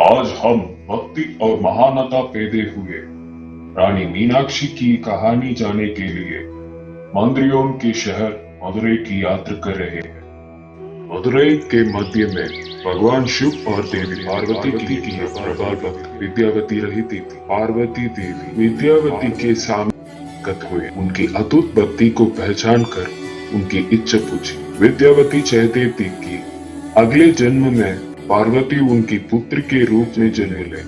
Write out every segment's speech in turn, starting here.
आज हम भक्ति और महानता पैदे हुए रानी मीनाक्षी की कहानी जानने के लिए मंदिरों के शहर मदुरई की यात्रा कर रहे हैं। मदुरई के मध्य में भगवान शिव और देवी पार्वती की प्रबल भक्त विद्यावती रहती थी। पार्वती देवी विद्यावती के सामने गत हुए उनकी अटूट भक्ति को पहचान कर उनकी इच्छा पूछी। विद्यावती चाहती थी कि अगले जन्म में पार्वती उनकी पुत्र के रूप में जन्म ले।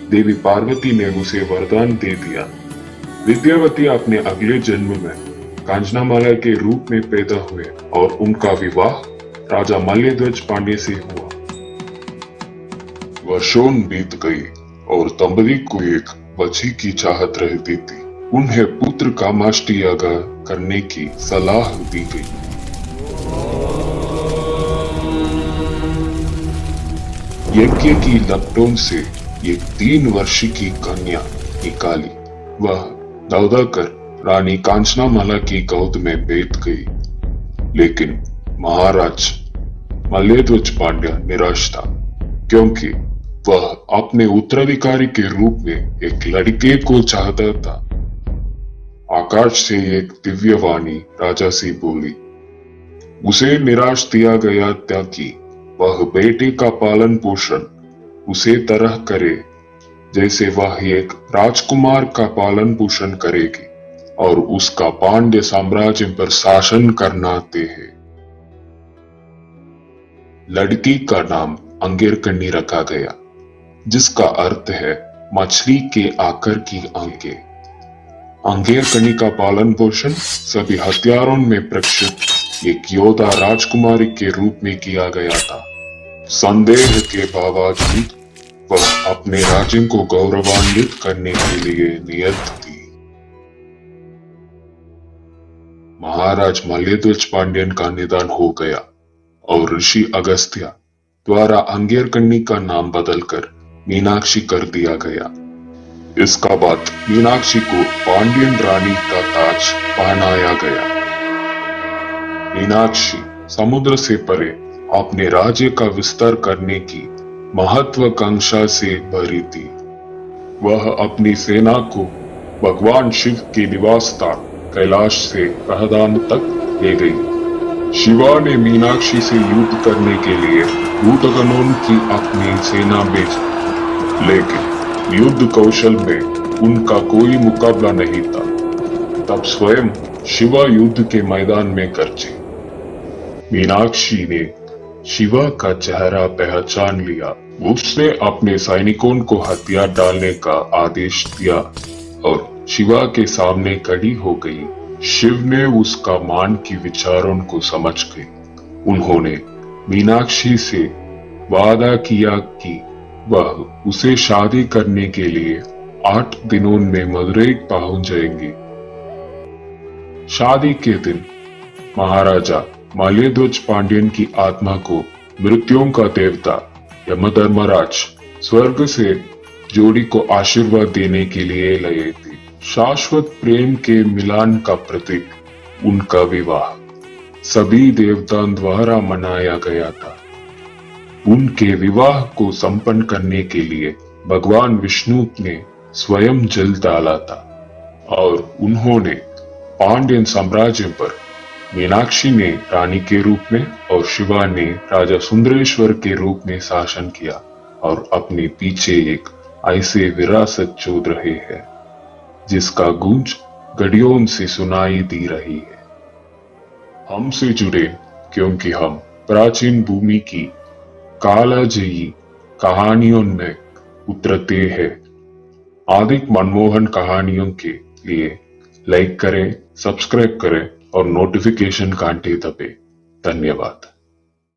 देवी पार्वती ने उसे वरदान दे दिया। विद्यावती अपने अगले जन्म में कांचनामाला के रूप में पैदा हुए और उनका विवाह राजा मल्लध्वज पांडे से हुआ। वर्षों बीत गई और दंपति को एक बच्ची की चाहत रहती थी। उन्हें पुत्र कामाष्टि याग करने की सलाह दी गई। यज्ञ की लपटों से एक 3 वर्ष की कन्या निकाली। वह दौड़कर रानी कांचनामाला की गोद में बैठ गई। लेकिन महाराज मल्लध्वज पांड्य निराश था, क्योंकि वह अपने उत्तराधिकारी के रूप में एक लड़के को चाहता था। आकाश से एक दिव्य वाणी राजा से बोली। उसे निराश दिया गया था कि वह बेटे का पालन पोषण उसे तरह करे जैसे वह एक राजकुमार का पालन पोषण करेगी और उसका पांड्य साम्राज्य पर शासन करना तय है। लड़की का नाम अंगीरकन्नी रखा गया, जिसका अर्थ है मछली के आकार की आंखें। अंगीरकन्नी का पालन पोषण सभी हथियारों में प्रशिक्षित एक योद्धा राजकुमारी के रूप में किया गया था। संदेह के बावजूद वह अपने राज्य को गौरवान्वित करने के लिए नियत थी। महाराज मल्लध्वज पांड्यन का निधन हो गया और ऋषि अगस्त्य द्वारा अंगीरकन्नी का नाम बदलकर मीनाक्षी कर दिया गया। इसका बाद मीनाक्षी को पांड्यन रानी का ताज पहनाया गया। मीनाक्षी समुद्र से परे अपने राज्य का विस्तार करने की महत्वाकांक्षा से भरी थी। वह अपनी सेना को भगवान शिव के निवास स्थान कैलाश से कहदान तक ले गई। शिवा ने मीनाक्षी से युद्ध करने के लिए भूतगणों की अपनी सेना भेजी, लेकिन युद्ध कौशल में उनका कोई मुकाबला नहीं था। तब स्वयं शिवा युद्ध के मैदान में गरजे। मीनाक्षी ने शिवा का चेहरा पहचान लिया। उसने अपने सैनिकों को हथियार डालने का आदेश दिया और शिवा के सामने खड़ी हो गई। शिव ने उसका मान की विचारों को समझ गई। उन्होंने मीनाक्षी से वादा किया कि वह उसे शादी करने के लिए 8 दिनों में मदुरई पहुंच जाएंगे। शादी के दिन महाराजा मल्लध्वज पांड्यन की आत्मा को मृत्युओं का देवता यमधर्मराज स्वर्ग से जोड़ी को आशीर्वाद देने के लिए लाए थे। शाश्वत प्रेम के मिलन का प्रतीक उनका विवाह सभी देवताओं द्वारा मनाया गया था। उनके विवाह को संपन्न करने के लिए भगवान विष्णु ने स्वयं जल डाला था और उन्होंने पांड्यन साम्राज्य पर मीनाक्षी ने रानी के रूप में और शिवा ने राजा सुंदरेश्वर के रूप में शासन किया और अपने पीछे एक ऐसे विरासत छोड़ रहे हैं जिसका गूंज घड़ियों से सुनाई दे रही है। हमसे जुड़े क्योंकि हम प्राचीन भूमि की कालजयी कहानियों में उतरते हैं। अधिक मनमोहन कहानियों के लिए लाइक करें, सब्सक्राइब करें और नोटिफिकेशन घंटे दबे। धन्यवाद।